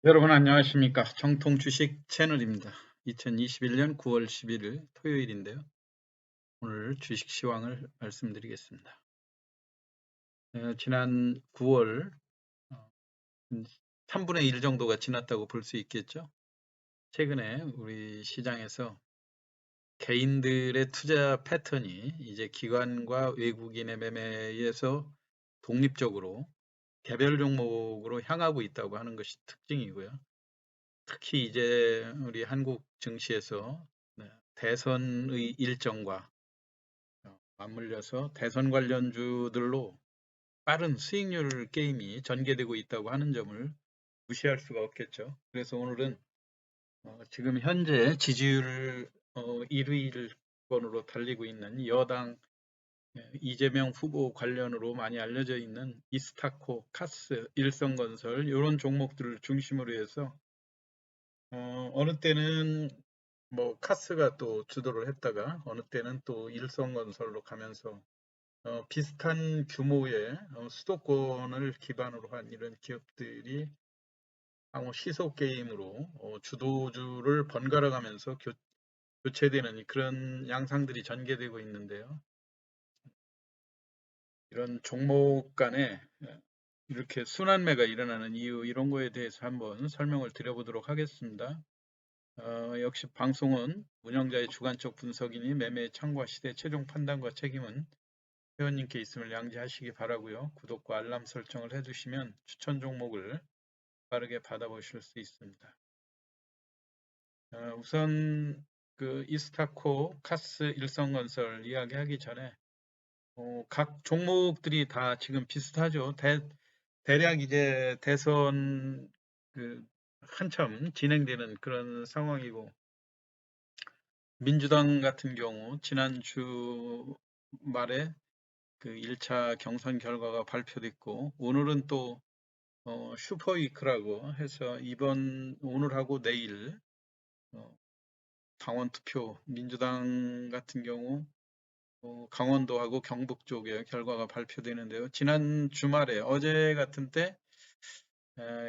여러분 안녕하십니까? 정통 주식 채널입니다. 2021년 9월 11일 토요일인데요. 오늘 주식 시황을 말씀드리겠습니다. 지난 9월 3분의 1 정도가 지났다고 볼 수 있겠죠. 최근에 우리 시장에서 개인들의 투자 패턴이 이제 기관과 외국인의 매매에서 독립적으로 개별 종목으로 향하고 있다고 하는 것이 특징이고요. 특히 이제 우리 한국 증시에서 네, 대선의 일정과 맞물려서 대선 관련주들로 빠른 수익률 게임이 전개되고 있다고 하는 점을 무시할 수가 없겠죠. 그래서 오늘은 지금 현재 지지율 1위권으로 달리고 있는 여당 이재명 후보 관련으로 많이 알려져 있는 이스타코, 카스, 일성건설 이런 종목들을 중심으로 해서 어느 때는 뭐 카스가 또 주도를 했다가 어느 때는 또 일성건설로 가면서 비슷한 규모의 수도권을 기반으로 한 이런 기업들이 향후 시속 게임으로 주도주를 번갈아 가면서 교체되는 그런 양상들이 전개되고 있는데요. 이런 종목 간에 이렇게 순환매가 일어나는 이유 이런 거에 대해서 한번 설명을 드려보도록 하겠습니다. 역시 방송은 운영자의 주관적 분석이니 매매의 참고와 시대 최종 판단과 책임은 회원님께 있음을 양지하시기 바라고요. 구독과 알람 설정을 해두시면 추천 종목을 빠르게 받아보실 수 있습니다. 우선 그 이스타코, 카스, 일성건설 이야기하기 전에 각 종목들이 다 지금 비슷하죠. 대략 이제 대선 그 한참 진행되는 그런 상황이고 민주당 같은 경우 지난주 말에 그 1차 경선 결과가 발표됐고 오늘은 또 슈퍼위크라고 해서 오늘하고 내일 당원 투표 민주당 같은 경우 강원도하고 경북 쪽에 결과가 발표되는데요. 지난 주말에 어제 같은 때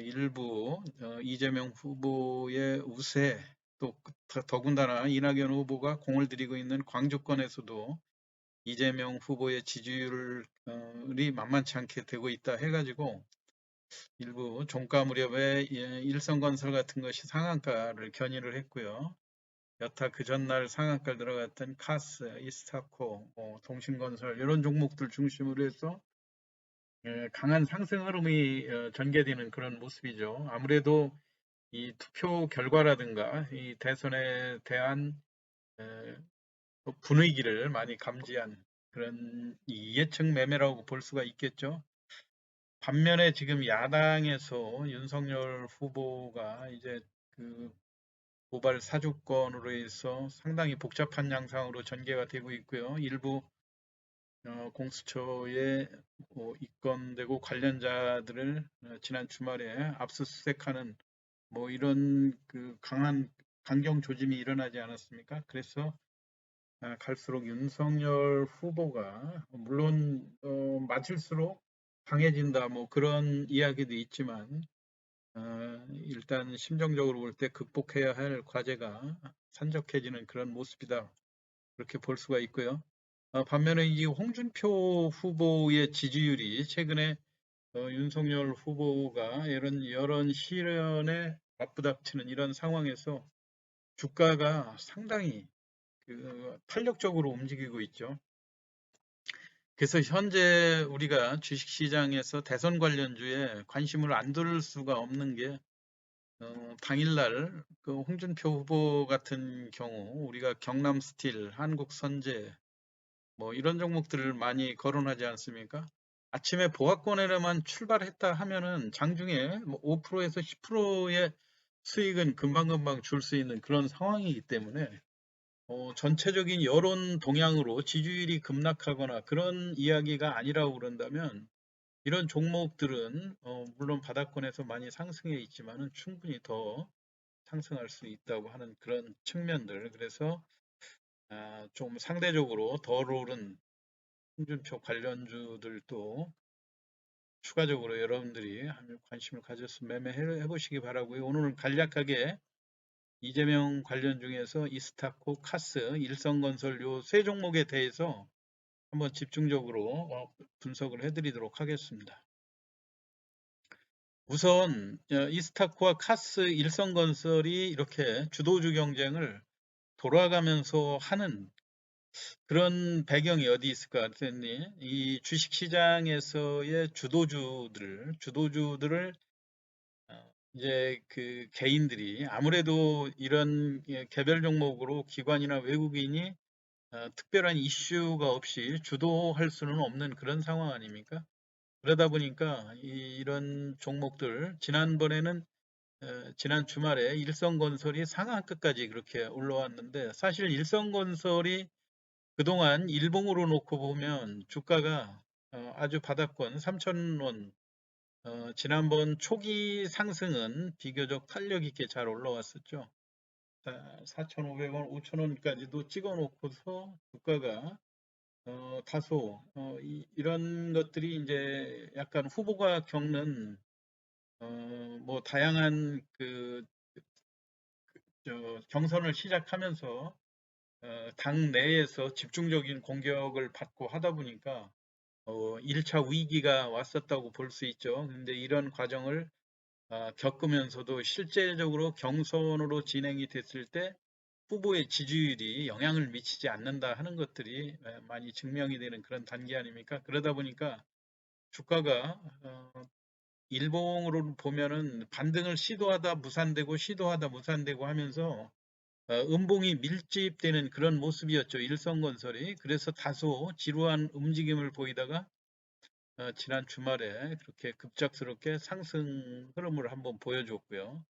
일부 이재명 후보의 우세 또 더군다나 이낙연 후보가 공을 들이고 있는 광주권에서도 이재명 후보의 지지율이 만만치 않게 되고 있다 해가지고 일부 종가 무렵에 일성건설 같은 것이 상한가를 견인을 했고요. 여타 그 전날 상한가를 들어갔던 카스, 이스타코, 동신건설 이런 종목들 중심으로 해서 강한 상승 흐름이 전개되는 그런 모습이죠. 아무래도 이 투표 결과라든가 이 대선에 대한 분위기를 많이 감지한 그런 예측 매매라고 볼 수가 있겠죠. 반면에 지금 야당에서 윤석열 후보가 이제 그 고발 사주권으로 해서 상당히 복잡한 양상으로 전개가 되고 있고요. 일부 공수처에 입건되고 관련자들을 지난 주말에 압수수색하는 뭐 이런 그 강한 강경 조짐이 일어나지 않았습니까? 그래서 갈수록 윤석열 후보가 물론 맞을수록 강해진다 뭐 그런 이야기도 있지만 일단 심정적으로 볼 때 극복해야 할 과제가 산적해지는 그런 모습이다. 그렇게 볼 수가 있고요. 반면에 이 홍준표 후보의 지지율이 최근에 윤석열 후보가 이런 여론 실현에 맞부닥치는 이런 상황에서 주가가 상당히 탄력적으로 움직이고 있죠. 그래서 현재 우리가 주식시장에서 대선 관련주에 관심을 안 둘 수가 없는 게 당일날 그 홍준표 후보 같은 경우 우리가 경남스틸, 한국선제 뭐 이런 종목들을 많이 거론하지 않습니까? 아침에 보합권에만 출발했다 하면은 장중에 뭐 5%에서 10%의 수익은 금방금방 줄 수 있는 그런 상황이기 때문에 전체적인 여론 동향으로 지지율이 급락하거나 그런 이야기가 아니라고 그런다면 이런 종목들은 물론 바닥권에서 많이 상승해 있지만은 충분히 더 상승할 수 있다고 하는 그런 측면들. 그래서 좀 상대적으로 덜 오른 홍준표 관련주들도 추가적으로 여러분들이 관심을 가져서 매매해 보시기 바라고요. 오늘은 간략하게 이재명 관련 중에서 이스타코, 카스, 일성건설 요 세 종목에 대해서 한번 집중적으로 분석을 해드리도록 하겠습니다. 우선 이스타코와 카스, 일성건설이 이렇게 주도주 경쟁을 돌아가면서 하는 그런 배경이 어디 있을까 했더니 이 주식시장에서의 주도주들을 이제 그 개인들이 아무래도 이런 개별 종목으로 기관이나 외국인이 특별한 이슈가 없이 주도할 수는 없는 그런 상황 아닙니까? 그러다 보니까 이런 종목들 지난번에는 지난 주말에 일성건설이 상한가까지 그렇게 올라왔는데 사실 일성건설이 그동안 일봉으로 놓고 보면 주가가 아주 바닥권 3,000원 지난번 초기 상승은 비교적 탄력 있게 잘 올라왔었죠. 4,500원, 5,000원까지도 찍어 놓고서 주가가 다소 이런 것들이 이제 약간 후보가 겪는 뭐 다양한 경선을 시작하면서 당 내에서 집중적인 공격을 받고 하다 보니까 1차 위기가 왔었다고 볼 수 있죠. 근데 이런 과정을 겪으면서도 실제적으로 경선으로 진행이 됐을 때 후보의 지지율이 영향을 미치지 않는다 하는 것들이 많이 증명이 되는 그런 단계 아닙니까? 그러다 보니까 주가가 일봉으로 보면은 반등을 시도하다 무산되고 시도하다 무산되고 하면서 음봉이 밀집되는 그런 모습이었죠. 일성건설이. 그래서 다소 지루한 움직임을 보이다가 지난 주말에 그렇게 급작스럽게 상승 흐름을 한번 보여줬고요.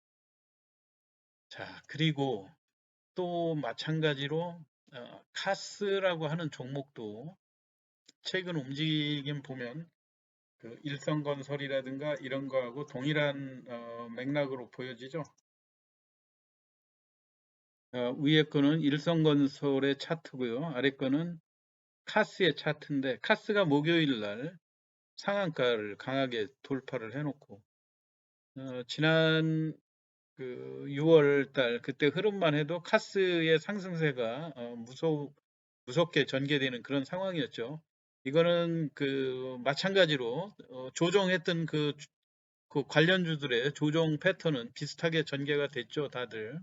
자, 그리고 또 마찬가지로 카스라고 하는 종목도 최근 움직임 보면 그 일성건설이라든가 이런 거하고 동일한 맥락으로 보여지죠. 위에 거는 일성건설의 차트고요. 아래 거는 카스의 차트인데 카스가 목요일 날 상한가를 강하게 돌파를 해놓고 지난 그 6월 달 그때 흐름만 해도 카스의 상승세가 무섭게 전개되는 그런 상황이었죠. 이거는 그 마찬가지로 조정했던 그 관련주들의 조정 패턴은 비슷하게 전개가 됐죠, 다들.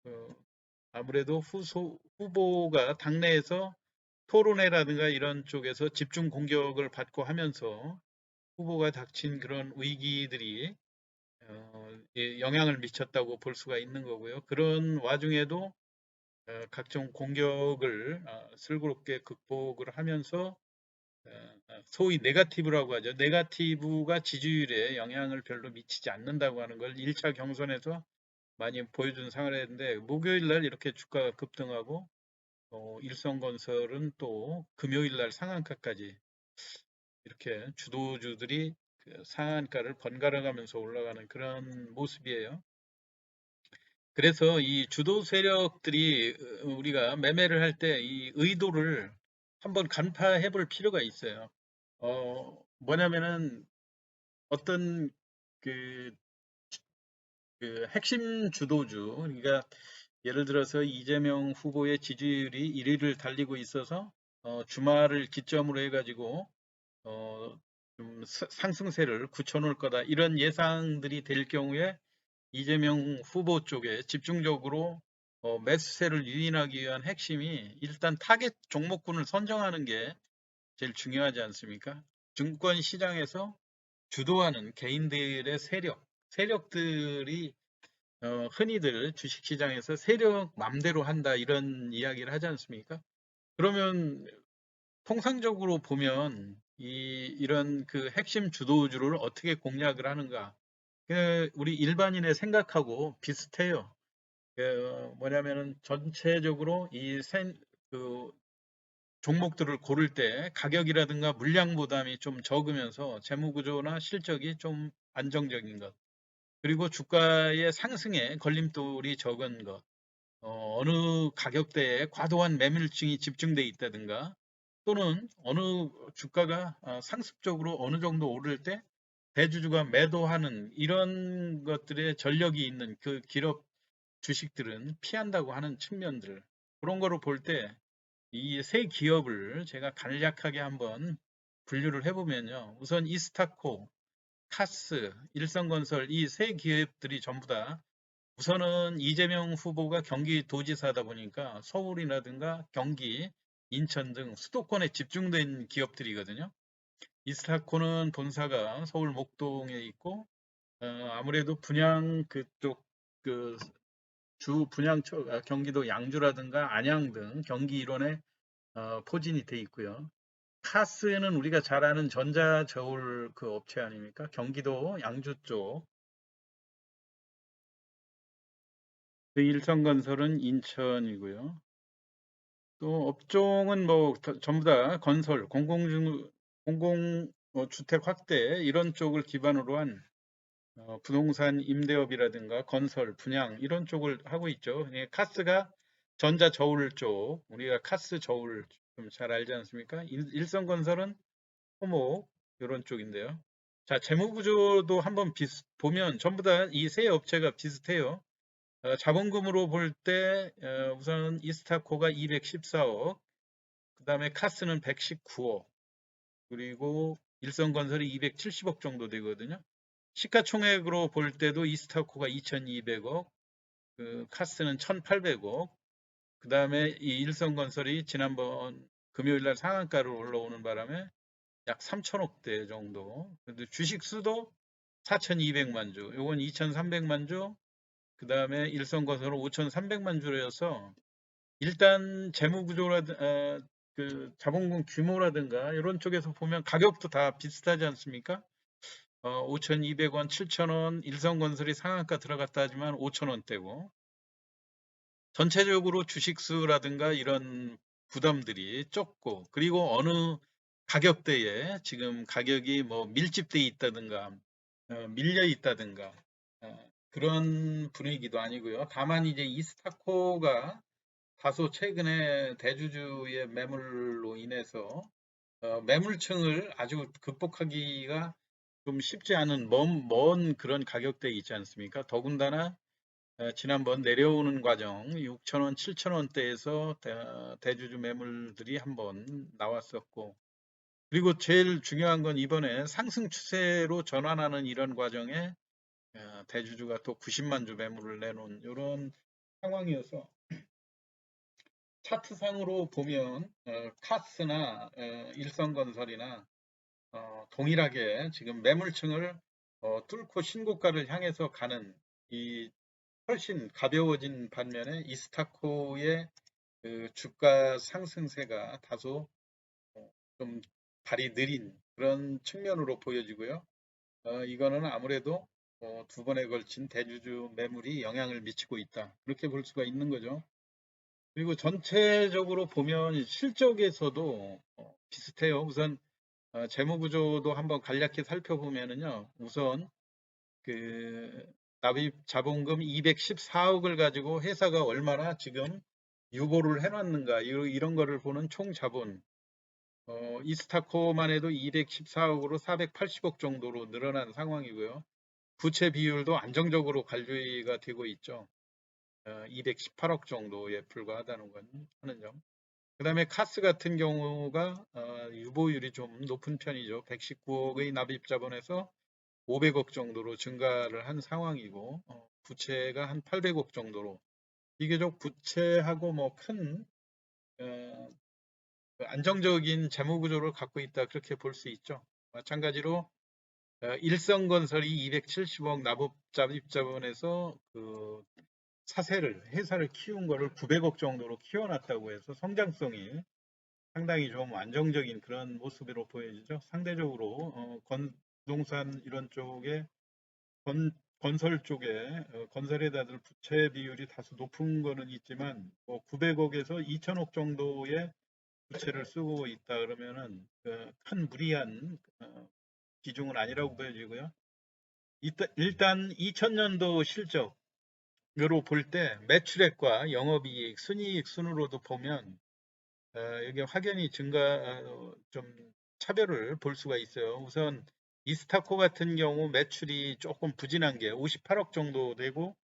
어, 아무래도 후보가 당내에서 토론회라든가 이런 쪽에서 집중 공격을 받고 하면서 후보가 닥친 그런 위기들이 영향을 미쳤다고 볼 수가 있는 거고요. 그런 와중에도 각종 공격을 슬그럽게 극복을 하면서 소위 네거티브라고 하죠. 네거티브가 지지율에 영향을 별로 미치지 않는다고 하는 걸 1차 경선에서 많이 보여준 상황이었는데 목요일 날 이렇게 주가가 급등하고 일성건설은 또 금요일 날 상한가까지 이렇게 주도주들이 그 상한가를 번갈아 가면서 올라가는 그런 모습이에요. 그래서 이 주도 세력들이 우리가 매매를 할 때 이 의도를 한번 간파해 볼 필요가 있어요. 뭐냐면은 어떤 그, 그 핵심 주도주, 그러니까 예를 들어서 이재명 후보의 지지율이 1위를 달리고 있어서 주말을 기점으로 해가지고 좀 상승세를 굳혀놓을 거다 이런 예상들이 될 경우에 이재명 후보 쪽에 집중적으로 매수세를 유인하기 위한 핵심이 일단 타겟 종목군을 선정하는 게 제일 중요하지 않습니까? 증권 시장에서 주도하는 개인들의 세력들이 흔히들 주식시장에서 세력 맘대로 한다 이런 이야기를 하지 않습니까? 그러면 통상적으로 보면 이런 그 핵심 주도주를 어떻게 공략을 하는가? 우리 일반인의 생각하고 비슷해요. 뭐냐면은 전체적으로 그 종목들을 고를 때 가격이라든가 물량 부담이 좀 적으면서 재무 구조나 실적이 좀 안정적인 것. 그리고 주가의 상승에 걸림돌이 적은 것. 어느 가격대에 과도한 매물층이 집중돼 있다든가 또는 어느 주가가 상습적으로 어느 정도 오를 때 대주주가 매도하는 이런 것들의 전력이 있는 그 기업 주식들은 피한다고 하는 측면들, 그런 거를 볼 때 이 세 기업을 제가 간략하게 한번 분류를 해보면요. 우선 이스타코, 카스, 일성건설 이 세 기업들이 전부 다 우선은 이재명 후보가 경기도지사다 보니까 서울이라든가 경기, 인천 등 수도권에 집중된 기업들이거든요. 이스타코는 본사가 서울 목동에 있고 아무래도 분양 그쪽 그 주 분양처 경기도 양주라든가 안양 등 경기 일원에 포진이 돼 있고요. 카스는 우리가 잘 아는 전자저울 그 업체 아닙니까? 경기도 양주 쪽. 그 일성건설은 인천이고요. 또 업종은 뭐 전부 다 건설, 공공 주택 확대 이런 쪽을 기반으로 한 부동산 임대업이라든가 건설, 분양 이런 쪽을 하고 있죠. 예, 카스가 전자저울 쪽, 우리가 카스 저울 좀 잘 알지 않습니까? 일성건설은 토목 이런 쪽인데요. 자, 재무구조도 한번 보면 전부 다 이 세 업체가 비슷해요. 자본금으로 볼 때 우선 이스타코가 214억, 그 다음에 카스는 119억, 그리고 일성건설이 270억 정도 되거든요. 시가총액으로 볼 때도 이스타코가 2,200억, 그 카스는 1,800억, 그 다음에 이 일성건설이 지난번 금요일 날 상한가로 올라오는 바람에 약 3천억대 정도. 근데 주식 수도 4,200만 주, 요건 2,300만 주, 그 다음에 일성건설은 5,300만 주여서 일단 재무구조라든 그 자본금 규모라든가 이런 쪽에서 보면 가격도 다 비슷하지 않습니까? 5,200원, 7,000원, 일성건설이 상한가 들어갔다 하지만 5,000원대고 전체적으로 주식수라든가 이런 부담들이 적고 그리고 어느 가격대에 지금 가격이 뭐 밀집돼 있다든가 밀려 있다든가 그런 분위기도 아니고요. 다만 이제 이스타코가 다소 최근에 대주주의 매물로 인해서 매물층을 아주 극복하기가 좀 쉽지 않은 먼 그런 가격대에 있지 않습니까? 더군다나 지난번 내려오는 과정 6,000원, 7,000원대에서 대주주 매물들이 한번 나왔었고 그리고 제일 중요한 건 이번에 상승 추세로 전환하는 이런 과정에 대주주가 또 90만 주 매물을 내놓은 이런 상황이어서 차트상으로 보면 카스나 일성건설이나 동일하게 지금 매물층을 뚫고 신고가를 향해서 가는 이 훨씬 가벼워진 반면에 이스타코의 그 주가 상승세가 다소 좀 발이 느린 그런 측면으로 보여지고요. 이거는 아무래도 두 번에 걸친 대주주 매물이 영향을 미치고 있다. 그렇게 볼 수가 있는 거죠. 그리고 전체적으로 보면 실적에서도 비슷해요. 우선 재무구조도 한번 간략히 살펴보면은요. 우선 그 납입 자본금 214억을 가지고 회사가 얼마나 지금 유보를 해놨는가 이런 거를 보는 총 자본 이스타코만 해도 214억으로 480억 정도로 늘어난 상황이고요. 부채 비율도 안정적으로 관리가 되고 있죠. 218억 정도에 불과하다는 건 하는 점. 그 다음에 카스 같은 경우가 유보율이 좀 높은 편이죠. 119억의 납입 자본에서 500억 정도로 증가를 한 상황이고 부채가 한 800억 정도로 비교적 부채하고 뭐 큰 안정적인 재무 구조를 갖고 있다 그렇게 볼 수 있죠. 마찬가지로 일성건설이 270억 납입 자본에서 그 회사를 키운 거를 900억 정도로 키워놨다고 해서 성장성이 상당히 좀 안정적인 그런 모습으로 보여지죠. 상대적으로 건동산 이런 쪽에 건설 쪽에 건설회사들 부채 비율이 다소 높은 거는 있지만 900억에서 2천억 정도의 부채를 쓰고 있다 그러면은 큰 무리한 비중은 아니라고 보여지고요. 일단 2000년도 실적으로 볼 때 매출액과 영업이익, 순이익 순으로도 보면 이게 확연히 좀 차별을 볼 수가 있어요. 우선 이스타코 같은 경우 매출이 조금 부진한 게 58억 정도 되고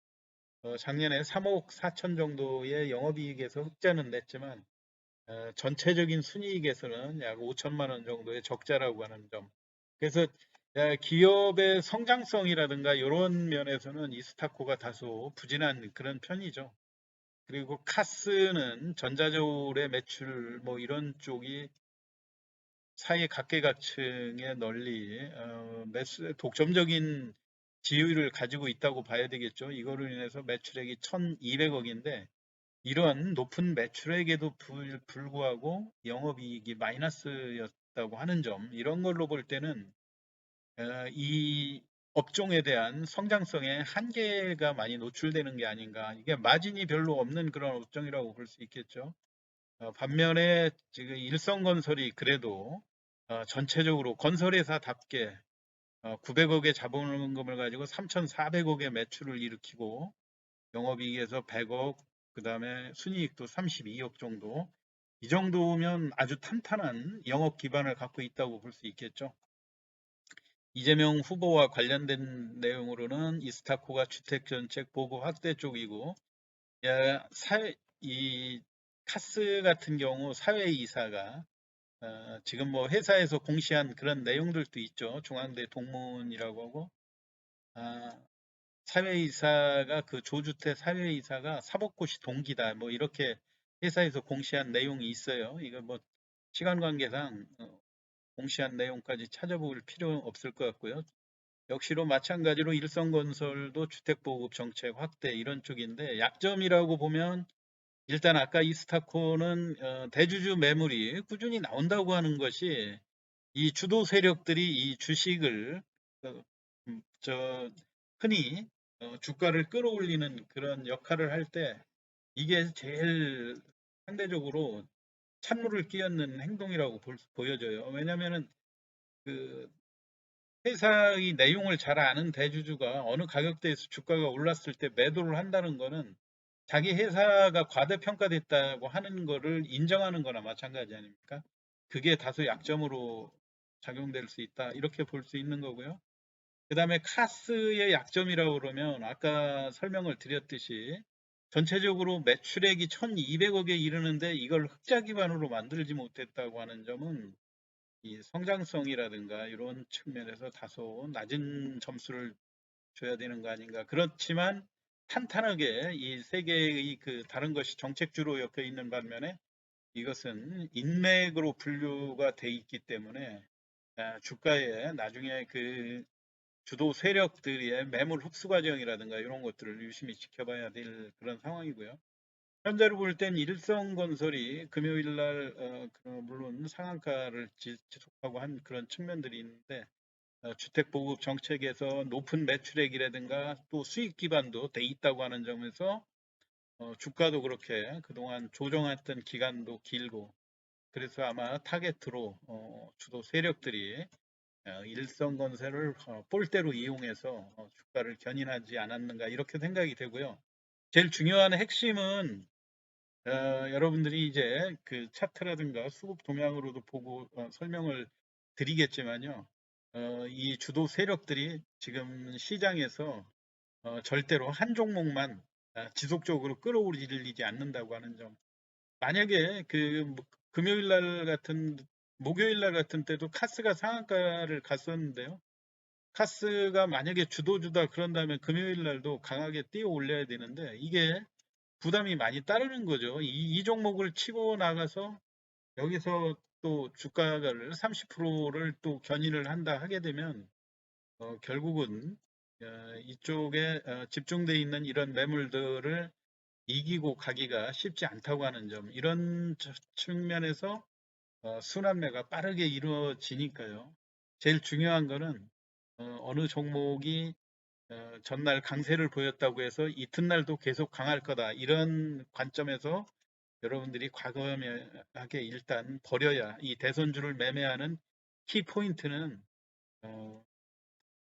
작년에 3억 4천 정도의 영업이익에서 흑자는 냈지만 전체적인 순이익에서는 약 5천만 원 정도의 적자라고 하는 점. 그래서 기업의 성장성이라든가 이런 면에서는 이스타코가 다소 부진한 그런 편이죠. 그리고 카스는 전자저울의 매출 뭐 이런 쪽이 사회 각계각층에 널리 독점적인 지위를 가지고 있다고 봐야 되겠죠. 이거로 인해서 매출액이 1,200억인데 이러한 높은 매출액에도 불구하고 영업이익이 마이너스였다고 하는 점, 이런 걸로 볼 때는 이 업종에 대한 성장성에 한계가 많이 노출되는 게 아닌가. 이게 마진이 별로 없는 그런 업종이라고 볼 수 있겠죠. 반면에 지금 일성건설이 그래도 전체적으로 건설회사답게 900억의 자본금을 가지고 3,400억의 매출을 일으키고 영업이익에서 100억, 그다음에 순이익도 32억 정도. 이 정도면 아주 탄탄한 영업 기반을 갖고 있다고 볼 수 있겠죠. 이재명 후보와 관련된 내용으로는 이스타코가 주택정책 보급 확대 쪽이고, 이 카스 같은 경우 사회이사가 지금 뭐 회사에서 공시한 그런 내용들도 있죠. 중앙대 동문이라고 하고, 아, 사회이사가 그 조주택 사회이사가 사법고시 동기다. 뭐 이렇게 회사에서 공시한 내용이 있어요. 이거 뭐 시간 관계상 공시한 내용까지 찾아볼 필요 없을 것 같고요. 역시로 마찬가지로 일성건설도 주택보급 정책 확대 이런 쪽인데 약점이라고 보면 일단 아까 이스타코는 대주주 매물이 꾸준히 나온다고 하는 것이 이 주도 세력들이 이 주식을 어, 저 흔히 주가를 끌어올리는 그런 역할을 할 때 이게 제일 상대적으로 찬물을 끼얹는 행동이라고 보여져요. 왜냐하면은 그 회사의 내용을 잘 아는 대주주가 어느 가격대에서 주가가 올랐을 때 매도를 한다는 거는 자기 회사가 과대평가됐다고 하는 거를 인정하는 거나 마찬가지 아닙니까? 그게 다소 약점으로 작용될 수 있다. 이렇게 볼 수 있는 거고요. 그 다음에 카스의 약점이라고 그러면 아까 설명을 드렸듯이 전체적으로 매출액이 1,200억에 이르는데 이걸 흑자 기반으로 만들지 못했다고 하는 점은 이 성장성이라든가 이런 측면에서 다소 낮은 점수를 줘야 되는 거 아닌가. 그렇지만 탄탄하게 이 세계의 그 다른 것이 정책주로 엮여 있는 반면에 이것은 인맥으로 분류가 돼 있기 때문에 주가에 나중에 그 주도 세력들의 매물 흡수 과정이라든가 이런 것들을 유심히 지켜봐야 될 그런 상황이고요. 현재로 볼 땐 일성건설이 금요일 날 물론 상한가를 지속하고 한 그런 측면들이 있는데 주택 보급 정책에서 높은 매출액이라든가 또 수익 기반도 돼 있다고 하는 점에서 주가도 그렇게 그동안 조정했던 기간도 길고 그래서 아마 타겟으로 주도 세력들이 일성건설을 볼대로 이용해서 주가를 견인하지 않았는가 이렇게 생각이 되고요. 제일 중요한 핵심은 여러분들이 이제 그 차트라든가 수급 동향으로도 보고 설명을 드리겠지만요. 이 주도 세력들이 지금 시장에서 절대로 한 종목만 지속적으로 끌어올리지 않는다고 하는 점. 만약에 금요일 날 같은 목요일 날 같은 때도 카스가 상한가를 갔었는데요. 카스가 만약에 주도주다 그런다면 금요일 날도 강하게 뛰어 올려야 되는데 이게 부담이 많이 따르는 거죠. 이 종목을 치고 나가서 여기서 또 주가를 30%를 또 견인을 한다 하게 되면 결국은 이쪽에 집중돼 있는 이런 매물들을 이기고 가기가 쉽지 않다고 하는 점, 이런 측면에서 순환매가 빠르게 이루어지니까요. 제일 중요한 거는 어느 종목이 전날 강세를 보였다고 해서 이튿날도 계속 강할 거다. 이런 관점에서 여러분들이 과감하게 일단 버려야 이 대선주를 매매하는 키포인트는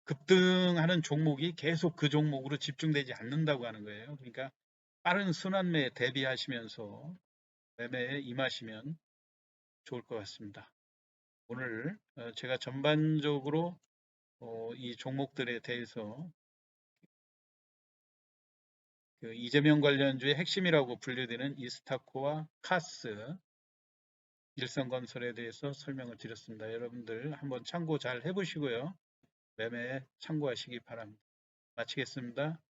급등하는 종목이 계속 그 종목으로 집중되지 않는다고 하는 거예요. 그러니까 빠른 순환매에 대비하시면서 매매에 임하시면 좋을 것 같습니다. 오늘 제가 전반적으로 이 종목들에 대해서 그 이재명 관련주의 핵심이라고 분류되는 이스타코와 카스, 일성건설에 대해서 설명을 드렸습니다. 여러분들 한번 참고 잘 해보시고요. 매매에 참고하시기 바랍니다. 마치겠습니다.